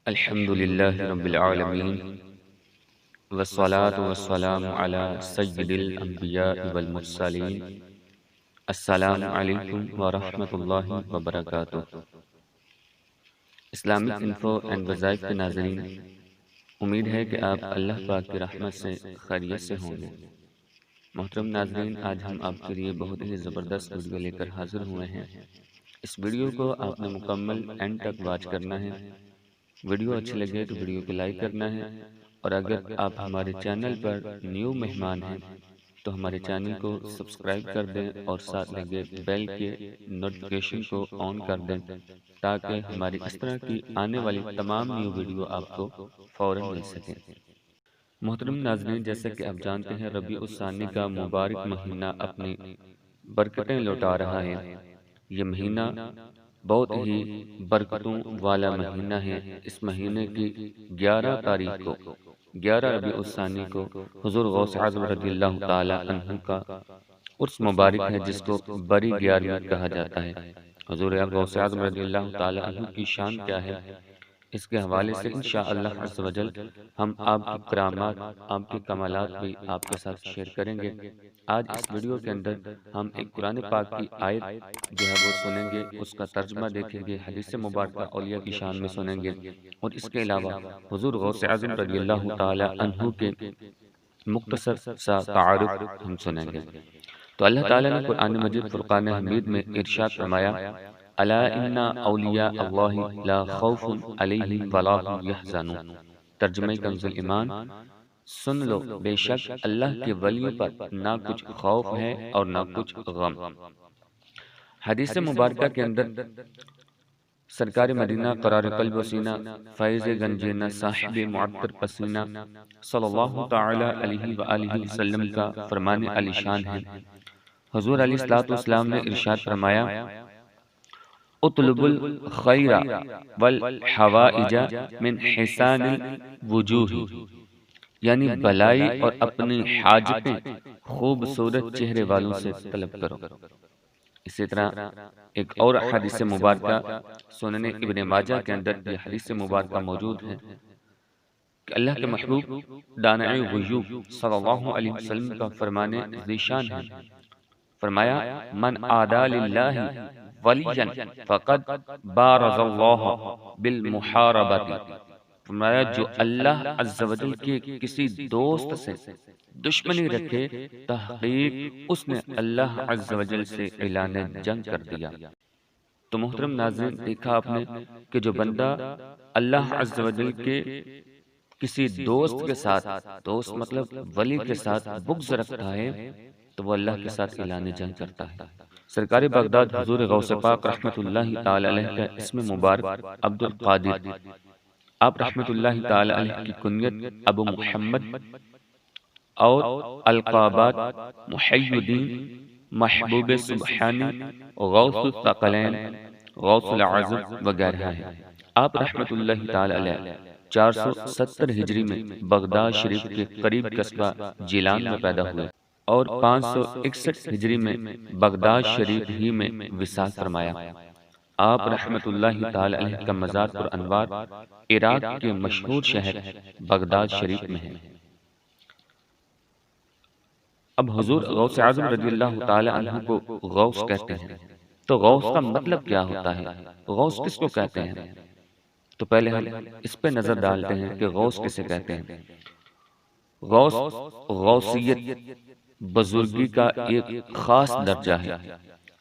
الحمد للہ رب العالمین والصلاة والسلام علی سید الانبیاء والمرسلین۔ السلام علیکم ورحمۃ اللہ وبرکاتہ۔ اسلامک انفو اینڈ وظائف کے ناظرین، امید ہے کہ آپ اللہ پاک کی رحمت سے خیریت سے ہوں گے۔ محترم ناظرین، آج ہم آپ کے لیے بہت ہی زبردست ویڈیو لے کر حاضر ہوئے ہیں۔ اس ویڈیو کو آپ نے مکمل اینڈ تک واچ کرنا ہے۔ ویڈیو اچھی لگے تو ویڈیو کو لائک کرنا ہے، اور اگر آپ ہمارے چینل پر نیو مہمان ہیں تو ہمارے چینل کو سبسکرائب کر دیں اور ساتھ لگے بیل کے نوٹیفیکیشن کو آن کر دیں تاکہ ہماری اس طرح کی آنے والی تمام نیو ویڈیو آپ کو فوراً مل سکیں۔ محترم ناظرین، جیسا کہ آپ جانتے ہیں، ربیع الثانی کا مبارک مہینہ اپنی برکتیں لوٹا رہا ہے۔ یہ مہینہ بہت ہی برکتوں والا مہینہ ہے۔ اس مہینے کی 11 تاریخ کو، 11 ربیع الثانی کو، حضور غوث اعظم رضی اللہ تعالی عنہ کا عرس مبارک ہے، جس کو بڑی 11ویں کہا جاتا ہے۔ حضور غوث اعظم رضی اللہ تعالی عنہ کی شان کیا ہے، اس کے حوالے سے انشاءاللہ عز و جل ہم آپ کی کرامات، آپ کے کمالات بھی آپ کے ساتھ شیئر کریں گے۔ آج اس ویڈیو کے اندر ہم ایک قرآن پاک کی آیت جو ہے وہ سنیں گے، اس کا ترجمہ دیکھیں گے، حدیث مبارکہ اولیاء کی شان میں سنیں گے، اور اس کے علاوہ حضور غوث اعظم رضی اللہ تعالی عنہ کے مختصر سا تعارف ہم سنیں گے۔ تو اللہ تعالیٰ نے قرآن مجید فرقان حمید میں ارشاد فرمایا، الا ان اولیاء اللہ لا خوف علیہم ولا هم یحزنون۔ ترجمہ کنز ایمان، سن لو، بے شک اللہ کے ولیوں پر نہ کچھ خوف ہے اور نہ کچھ غم۔ حدیث مبارکہ کے اندر سرکار مدینہ قرار قلب و سینہ، فیض گنجینہ، صاحب معطر پسینہ صلی اللہ تعالی علیہ وآلہ وسلم کا فرمان علی شان ہے۔ حضور علیہ الصلوۃ والسلام نے ارشاد فرمایا، اطلب الخیر والحوائج من حسان الوجوہ، یعنی بلائی اور اپنی حاجتیں خوبصورت چہرے والوں سے طلب کرو۔ اسی طرح ایک اور حدیث مبارکہ سنن ابن ماجہ کے اندر یہ حدیث مبارکہ موجود ہے کہ اللہ کے محبوب دانع غیوب صلی اللہ علیہ وسلم کا فرمان ذیشان ہے۔ فرمایا، من عادی للہ ولیا فقد بارز اللہ بالمحاربۃ۔ فرمایا، جو اللہ عز و جل کے کسی دوست سے دشمنی رکھے، تحقیق اس نے اللہ عز و جل سے اعلان جنگ کر دیا۔ تو محترم ناظرین، دیکھا آپ نے کہ جو بندہ اللہ عز و جل کے کسی دوست کے ساتھ، دوست مطلب ولی کے ساتھ بغض رکھتا ہے، تو وہ اللہ کے ساتھ اعلان جنگ کرتا ہے۔ سرکار بغداد حضور غوث پاک رحمت اللہ تعالی علیہ کا اسم مبارک عبد القادر، آپ رحمت اللہ تعالی علیہ کی کنیت ابو محمد اور القابات محی الدین، محبوب سبحانی، غوث الثقلین، غوث العظم وغیرہ ہے۔ آپ رحمت اللہ تعالی علیہ 470 ہجری میں بغداد شریف کے قریب قصبہ جیلان میں پیدا ہوئے، اور 561 ہجری میں بغداد شریف ہی میں وصال فرمایا۔ آپ رحمت اللہ تعالی علیہ کا مزار پر انوار عراق کے مشہور شہر بغداد شریف میں ہے۔ اب حضور غوث اعظم رضی اللہ تعالی عنہ کو غوث کہتے ہیں، تو غوث کا مطلب کیا ہوتا ہے، غوث کس کو کہتے ہیں؟ تو پہلے ہم اس پہ نظر ڈالتے ہیں کہ غوث کسے کہتے ہیں۔ غوث غوثیت، بزرگی کا ایک خاص درجہ ہے۔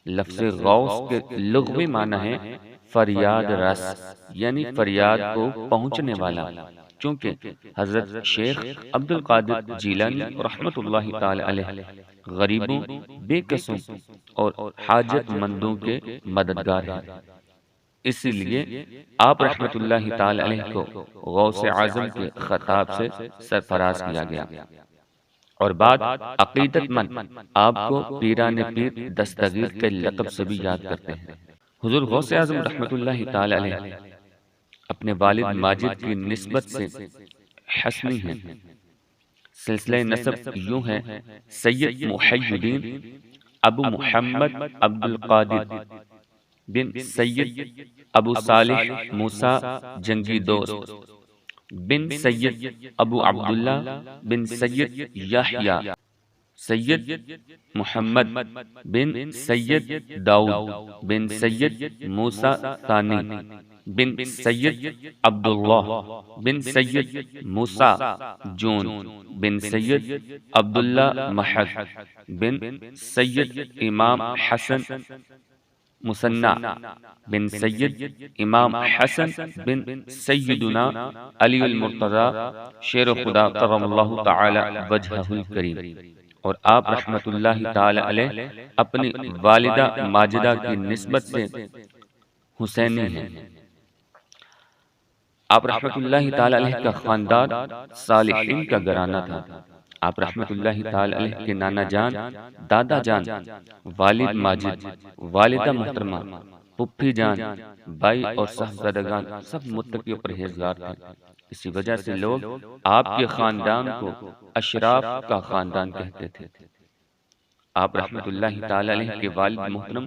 لفظ غوث کے لغوی معنی ہے فریاد رس، یعنی فریاد کو پہنچنے والا۔ چونکہ حضرت شیخ عبد القادر جیلانی رحمت اللہ تعالی علیہ غریبوں، بے کسوں اور حاجت مندوں کے مددگار ہیں، اسی لیے آپ رحمت اللہ تعالی علیہ کو غوث اعظم کے خطاب سے سرفراز کیا گیا، اور بعد عقیدت مند آپ کو پیران پیر دستگیر کے لقب سے بھی یاد کرتے ہیں۔ حضور غوث اعظم رحمت اللہ تعالی علیہ اپنے والد ماجد کی نسبت سے حسنی ہیں۔ سلسلہ نسب یوں ہے، سید محی الدین ابو محمد عبد القادر بن سید ابو صالح موسیٰ جنگی دوست، بن سید ابو عبداللہ بن سید یحییٰ، سید محمد بن سید داؤد بن سید موسیٰ ثانی، بن سید عبداللہ بن سید موسیٰ جون، بن سید عبداللہ محد، بن سید امام حسن مثنى، بن سید امام حسن بن سیدنا علی المرتضی شیر خدا کرم اللہ تعالی وجہہ الکریم۔ اور آپ رحمت اللہ تعالی علیہ اپنی والدہ ماجدہ کی نسبت سے حسینی ہیں۔ آپ رحمت اللہ تعالی علیہ کا خاندان صالحین کا گھرانہ تھا۔ آپ رحمت اللہ تعالی علیہ کے نانا جان، دادا جان، والد ماجد، والدہ محترمہ، پھپھی جان، بھائی اور صاحبزادگان سب متقی و پرہیزگار تھے۔ اسی وجہ سے لوگ آپ کے خاندان کو اشراف کا خاندان کہتے تھے۔ آپ رحمت اللہ تعالی علیہ کے والد محترم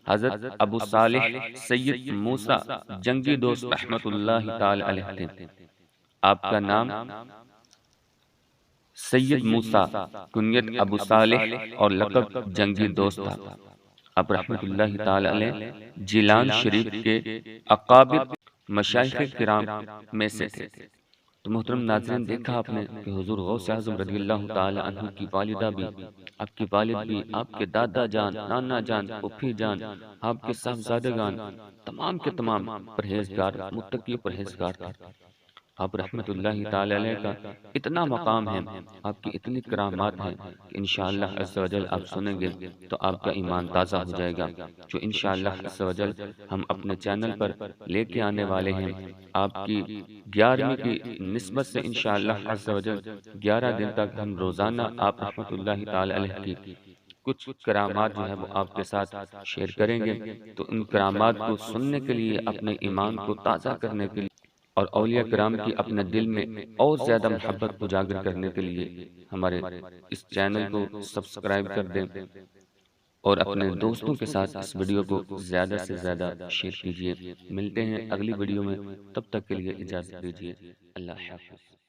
حضرت ابو صالح سید موسیٰ جنگی دوست رحمت اللہ تعالی علیہ تھے۔ آپ کا نام سید موسیٰ، کنیت ابو صالح اور لقب جنگی دوست تھا۔ آپ رحمت اللہ تعالی علیہ جیلان شریف کے اکابر مشائخ کرام میں سے تھے۔ تو محترم ناظرین، دیکھا آپ نے کہ حضور غوث اعظم رضی اللہ تعالی عنہ کی والدہ بھی، آپ کی والد بھی، آپ کے دادا جان، نانا جان، پھوپھی جان، آپ کے صاحبزادگان تمام کے تمام پرہیزگار، متقی پرہیزگار تھے۔ آپ رحمت اللہ تعالی علیہ کا اتنا مقام ہے، آپ کی اتنی کرامات ہیں کہ انشاءاللہ عز و جل آپ سنیں گے تو آپ کا ایمان تازہ ہو جائے گا، جو انشاءاللہ عز و جل ہم اپنے چینل پر لے کے آنے والے ہیں۔ آپ کی 11ویں کی نسبت سے انشاءاللہ عز و جل 11 دن تک ہم روزانہ آپ رحمت اللہ تعالی علیہ کی کچھ کرامات جو ہے وہ آپ کے ساتھ شیئر کریں گے۔ تو ان کرامات کو سننے کے لیے، اپنے ایمان کو تازہ کرنے کے لیے اور اولیاء کرام کی اپنے دل میں اور زیادہ محبت اجاگر کرنے کے لیے ہمارے اس چینل کو سبسکرائب کر دیں اور اپنے دوستوں کے ساتھ اس ویڈیو کو زیادہ سے زیادہ شیئر کیجیے۔ ملتے ہیں اگلی ویڈیو میں، تب تک کے لیے اجازت دیجیے۔ اللہ حافظ۔